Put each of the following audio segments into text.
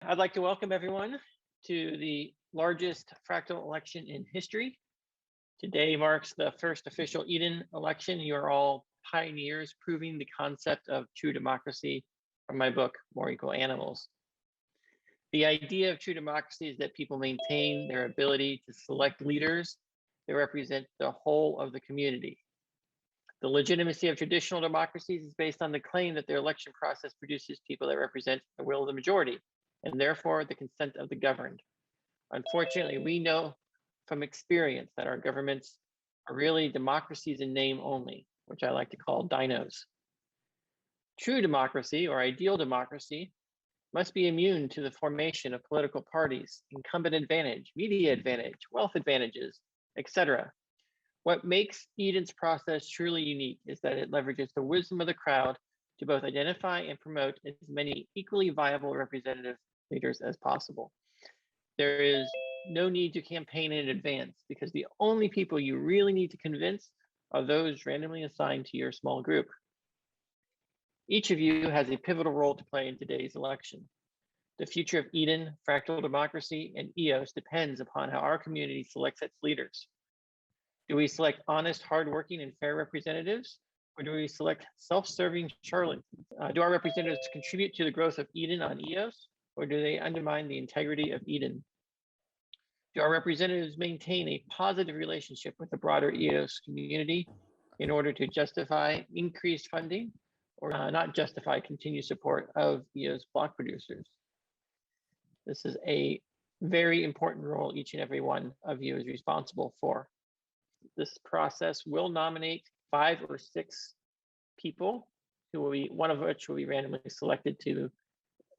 I'd like to welcome everyone to the largest fractal election in history. Today marks the first official Eden election. You are all pioneers proving the concept of true democracy from my book, More Equal Animals. The idea of true democracy is that people maintain their ability to select leaders that represent the whole of the community. The legitimacy of traditional democracies is based on the claim that their election process produces people that represent the will of the majority, and therefore the consent of the governed. Unfortunately, we know from experience that our governments are really democracies in name only, which I like to call dinos. True democracy or ideal democracy must be immune to the formation of political parties, incumbent advantage, media advantage, wealth advantages, etc. What makes Eden's process truly unique is that it leverages the wisdom of the crowd to both identify and promote as many equally viable representative leaders as possible. There is no need to campaign in advance because the only people you really need to convince are those randomly assigned to your small group. Each of you has a pivotal role to play in today's election. The future of Eden, fractal democracy, and EOS depends upon how our community selects its leaders. Do we select honest, hardworking, and fair representatives? Or do we select self-serving charlatans? Do our representatives contribute to the growth of Eden on EOS? Or do they undermine the integrity of Eden? Do our representatives maintain a positive relationship with the broader EOS community in order to justify increased funding or not justify continued support of EOS block producers? This is a very important role each and every one of you is responsible for. This process will nominate 5 or 6 people, who will be, one of which will be randomly selected to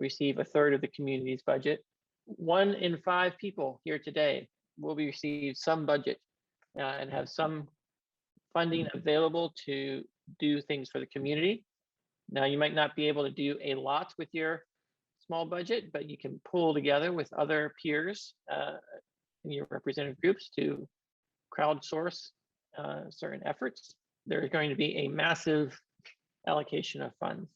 receive a third of the community's budget. 1 in 5 people here today will receive some budget and have some funding available to do things for the community. Now, you might not be able to do a lot with your small budget, but you can pull together with other peers in your representative groups to crowdsource certain efforts. There's going to be a massive allocation of funds.